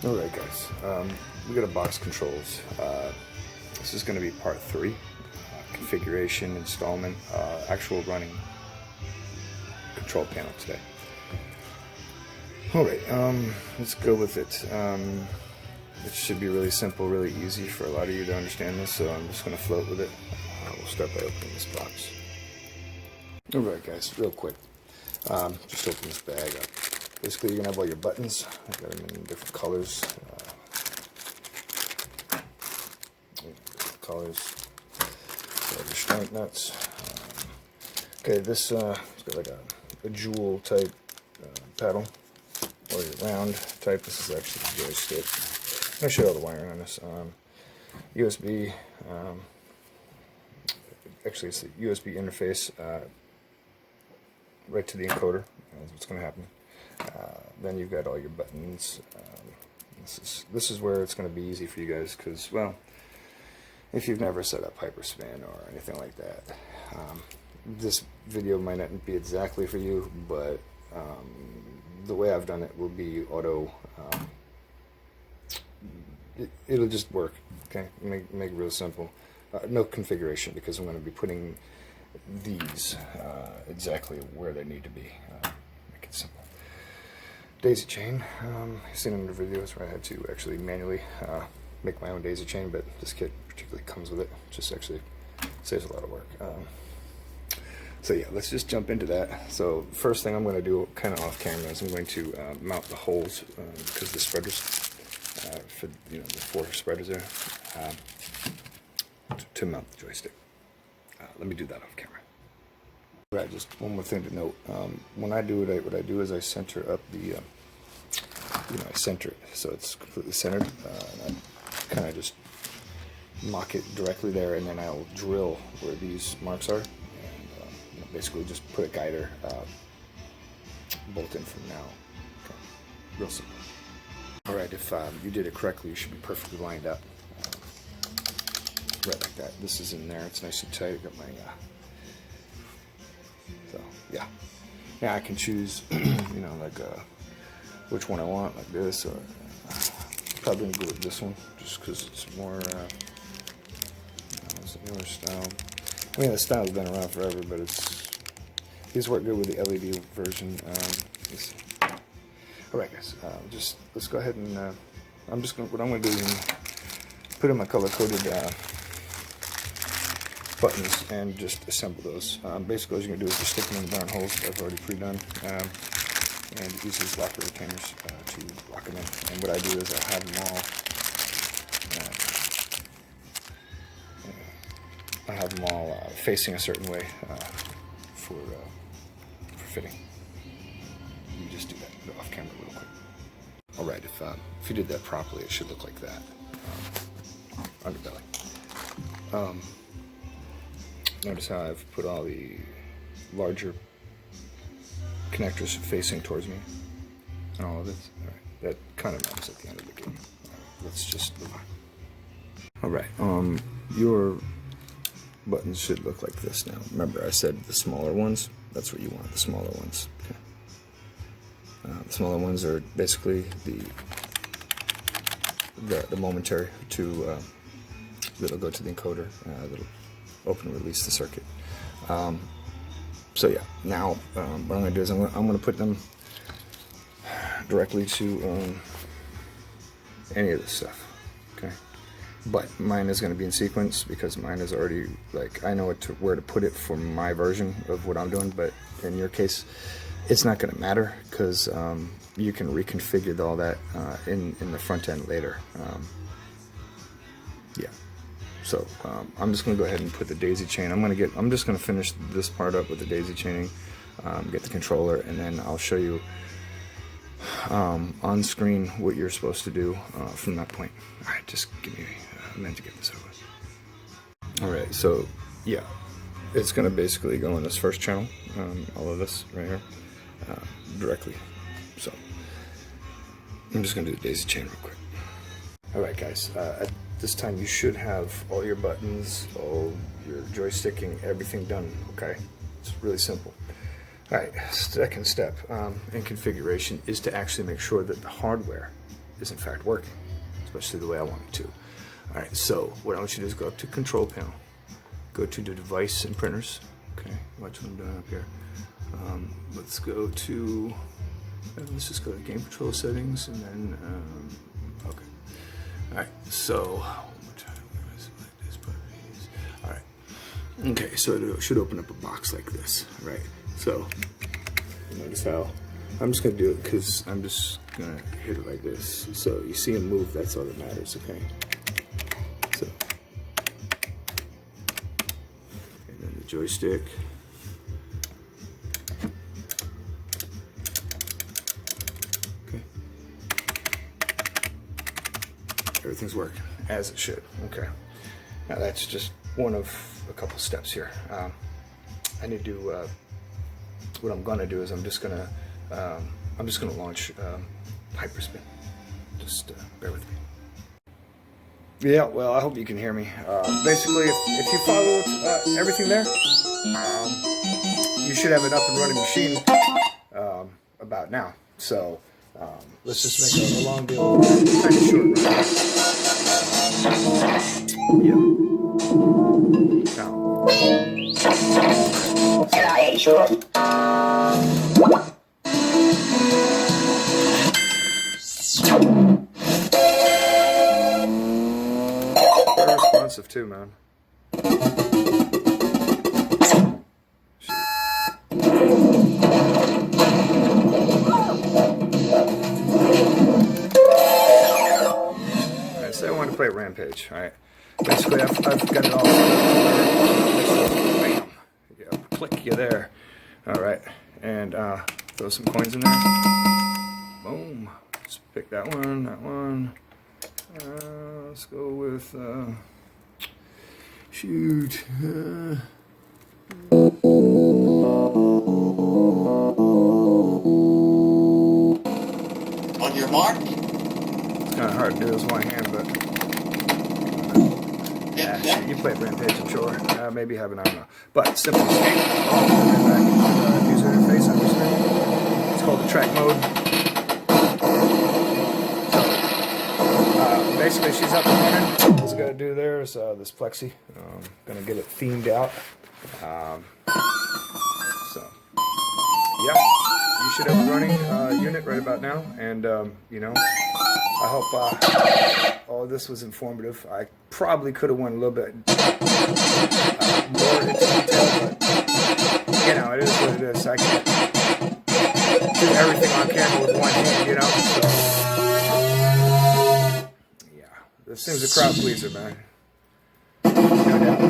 Alright guys, we got a box controls. This is going to be part 3, configuration, installment, actual running control panel today. Alright, let's go with it. It should be really simple, really easy for a lot of you to understand this, so I'm just going to float with it. We'll start by opening this box. Alright guys, real quick, just open this bag up. Basically, you're going to have all your buttons. I've got them in different colors. So your strength nuts. Okay, this has got like a jewel type paddle, or your round type. This is actually the joystick. I'm going to show you all the wiring on this. USB, actually it's the USB interface right to the encoder. That's what's going to happen. Then you've got all your buttons. This is where it's going to be easy for you guys, because, well, if you've never set up hyperspin or anything like that, this video might not be exactly for you, but the way I've done it will be auto. It'll just work. Okay, make it real simple. No configuration, because I'm going to be putting these exactly where they need to be. Make it simple. Daisy chain. You've seen in the videos where I had to actually manually make my own daisy chain, but this kit particularly comes with it. Just actually saves a lot of work. So yeah, let's just jump into that. So first thing I'm going to do, kind of off camera, is I'm going to mount the holes, because the spreaders, for the 4 spreaders there, to mount the joystick. Let me do that off camera. Right, just one more thing to note. When I do it, what I do is I center up the, I center it so it's completely centered. And I kind of just mock it directly there, and then I'll drill where these marks are, and basically just put a guider bolt in from now. Okay. Real simple. Alright, if you did it correctly, you should be perfectly lined up. Right like that. This is in there. It's nice and tight. I got my so yeah, I can choose like which one I want, like this, or probably gonna go with this one just because it's more it's a newer style. I mean, the style's been around forever, but these work good with the LED version. Alright guys, let's go ahead and what I'm gonna do is put in my color coded buttons and just assemble those. Basically, what you're going to do is just stick them in the darn holes that I've already pre-done, and use these locker retainers to lock them in. And what I do is I have them all facing a certain way for fitting. You just do that off camera real quick. All right, if you did that properly, it should look like that. Underbelly. Notice how I've put all the larger connectors facing towards me and all of this. All right, that kind of matters at the end of the game. Let's just move on. Alright, your buttons should look like this now. Remember, I said the smaller ones. That's what you want, the smaller ones. Okay. The smaller ones are basically the momentary to that'll go to the encoder. That'll open and release the circuit. So yeah, now what I'm going to do is I'm going to put them directly to any of this stuff. Okay, but mine is going to be in sequence, because mine is already, like, I know where to put it for my version of what I'm doing. But in your case, it's not going to matter, because you can reconfigure all that in the front end later. Yeah. So I'm just going to go ahead and put the daisy chain. I'm just going to finish this part up with the daisy chaining, get the controller, and then I'll show you on screen what you're supposed to do from that point. All right, just give me a minute to get this over. All right, so yeah, it's going to basically go in this first channel, all of this right here, directly. So I'm just going to do the daisy chain real quick. All right, guys. At this time, you should have all your buttons, all your joysticking, everything done. Okay, it's really simple. All right. Second step in configuration is to actually make sure that the hardware is in fact working, especially the way I want it to. All right, so what I want you to do is go up to Control Panel, go to the Device and Printers. Okay, watch what I'm doing up here. Let's go to, let's just go to Game Control Settings, and then, okay. All right, so, one more time, all right. Okay, so it should open up a box like this, right? So, notice how, I'm just gonna do it because I'm just gonna hit it like this. So you see him move, that's all that matters, okay? So, and then the joystick. Okay. Everything's working as it should, okay. Now that's just one of a couple steps here. I need to, what I'm gonna do is I'm just gonna launch Hyperspin. Just bear with me. Yeah, well, I hope you can hear me. Basically, if you followed everything there, you should have an up and running machine about now. So let's just make a long deal kind of short. Yeah. Very responsive too, man. Alright, say I want to play Rampage, alright? Basically, I've got it all set up. Bam! Yeah, click you there. Alright, and throw some coins in there. Boom. Just pick that one, that one. Let's go with, shoot. On your mark. It's kind of hard to do with one hand, but yeah, you played Rampage, I'm sure. Maybe you haven't, I don't know. But simple escape. Back to user interface. It's called the track mode. Basically, she's up and running. What's got to do there is this plexi. Gonna get it themed out. So, yeah, you should have a running unit right about now. And you know, I hope all this was informative. I probably could have went a little bit more into detail, but you know, it is what it is. I can't do everything on camera with one hand, you know. So, this thing's a crowd pleaser, man. No doubt.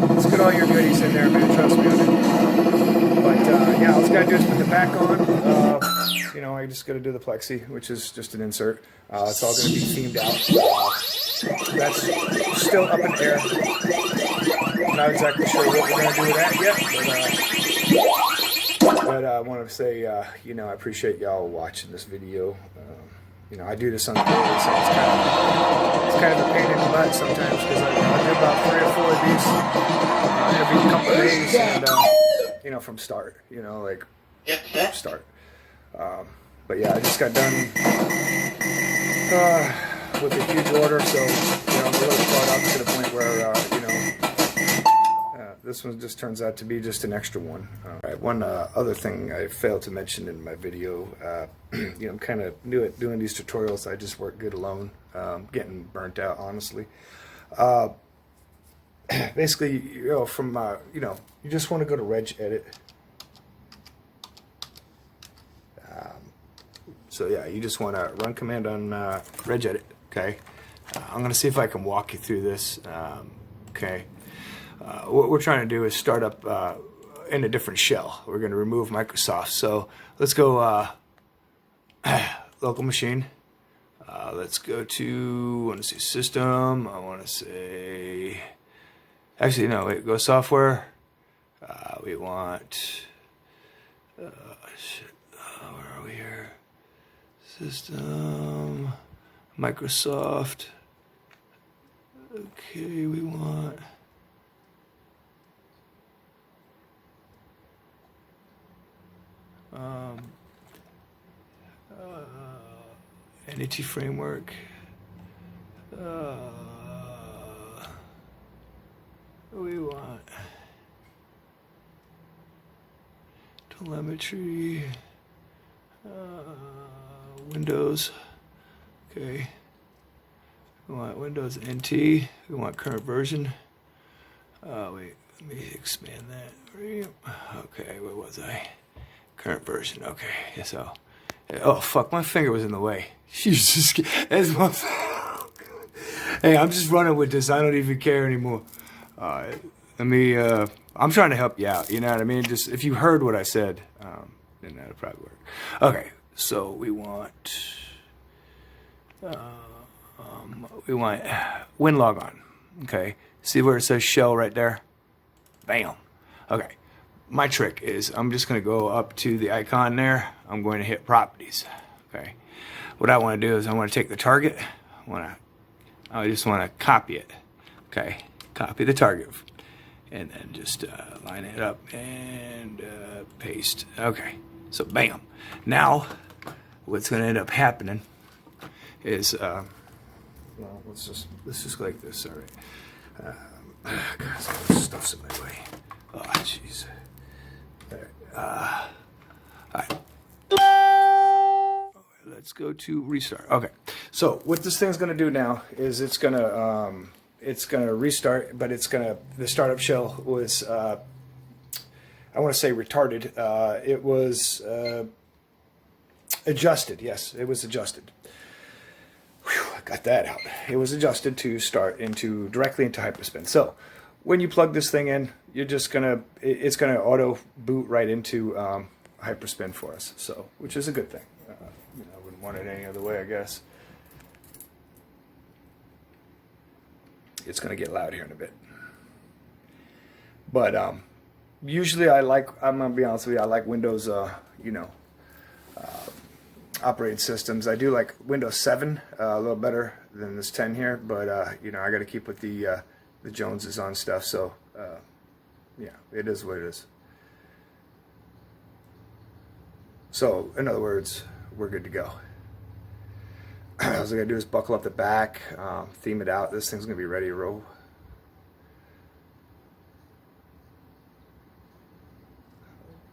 Let's get all your goodies in there, man. Trust me on it. But yeah, all I gotta do is put the back on. You know, I just gotta do the plexi, which is just an insert. It's all gonna be themed out. That's still up in the air. I'm not exactly sure what we're gonna do with that yet, but I want to say, you know, I appreciate y'all watching this video. You know, I do this on the daily, so it's kind of a pain in the butt sometimes because I do about 3 or 4 of these every couple of days, and you know, from start, you know, like start. But yeah, I just got done with a huge order, so you know, I'm really caught up to the point where you know, this one just turns out to be just an extra one. Right, one other thing I failed to mention in my video, you know, I'm kind of new at doing these tutorials. I just work good alone, getting burnt out, honestly. Basically, you know, from, you know, you just want to go to Reg Edit. So yeah, you just want to run command on Reg Edit, okay? I'm going to see if I can walk you through this, okay? What we're trying to do is start up in a different shell. We're going to remove Microsoft. So let's go local machine. Let's go to, I want to say system. I want to say, actually no, wait, go software. We want, where are we here? System, Microsoft. Okay, we want, Entity framework. We want telemetry, Windows. Okay. We want Windows NT. We want current version. Wait, let me expand that. Okay, where was I? Current version. Okay, so. Oh fuck, my finger was in the way. Jesus, that's my. Hey, I'm just running with this. I don't even care anymore. Let me. I'm trying to help you out. You know what I mean? Just if you heard what I said, then that'll probably work. Okay, so we want. WinLogon. Okay, see where it says shell right there? Bam. Okay. My trick is I'm just going to go up to the icon there. I'm going to hit properties. Okay. What I want to do is I want to take the target. I just want to copy it. Okay. Copy the target. And then just line it up and paste. Okay. So bam. Now what's going to end up happening is well, let's just like this. All right. God, some of this stuff's in my way. Oh, jeez. All right. Let's go to restart. Okay. So what this thing's going to do now is it's going to restart, but the startup shell was I want to say retarded. It was adjusted. Yes, it was adjusted. Whew, I got that out. It was adjusted to start directly into hyperspin. So when you plug this thing in, it's gonna auto boot right into hyperspin for us. So, which is a good thing. I wouldn't want it any other way, I guess. It's gonna get loud here in a bit. But usually I'm gonna be honest with you, I like Windows, operating systems. I do like Windows 7 a little better than this 10 here, but I got to keep with the Joneses on stuff. So yeah, it is what it is. So in other words, we're good to go. All I gotta do is buckle up the back, theme it out. This thing's gonna be ready to roll.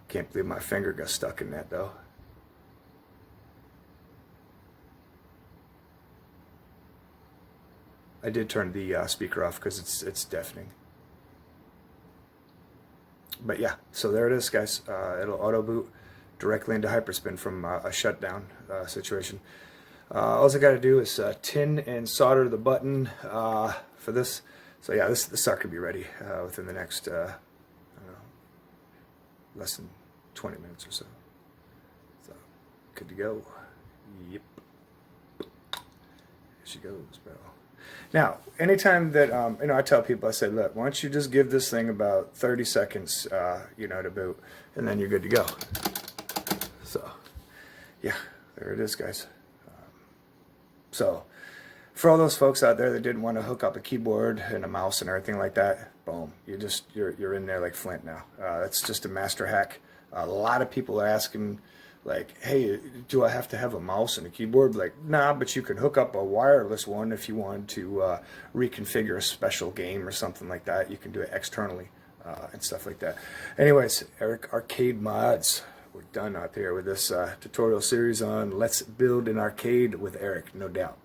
Can't believe my finger got stuck in that though. I did turn the speaker off because it's deafening. But yeah, so there it is, guys. It'll auto boot directly into hyperspin from a shutdown situation. All I got to do is tin and solder the button for this. So yeah, this sucker will be ready within the next I don't know, less than 20 minutes or so. So good to go. Yep. Here she goes, bro. Now, anytime that I tell people, I say, look, why don't you just give this thing about 30 seconds, to boot, and then you're good to go. So, yeah, there it is, guys. So, for all those folks out there that didn't want to hook up a keyboard and a mouse and everything like that, boom, you're in there like Flint now. That's just a master hack. A lot of people are asking, like, hey, do I have to have a mouse and a keyboard? Like, nah, but you can hook up a wireless one if you want to reconfigure a special game or something like that. You can do it externally and stuff like that. Anyways, Erik Arcade Mods. We're done out here with this tutorial series on Let's Build an Arcade with Erik, no doubt.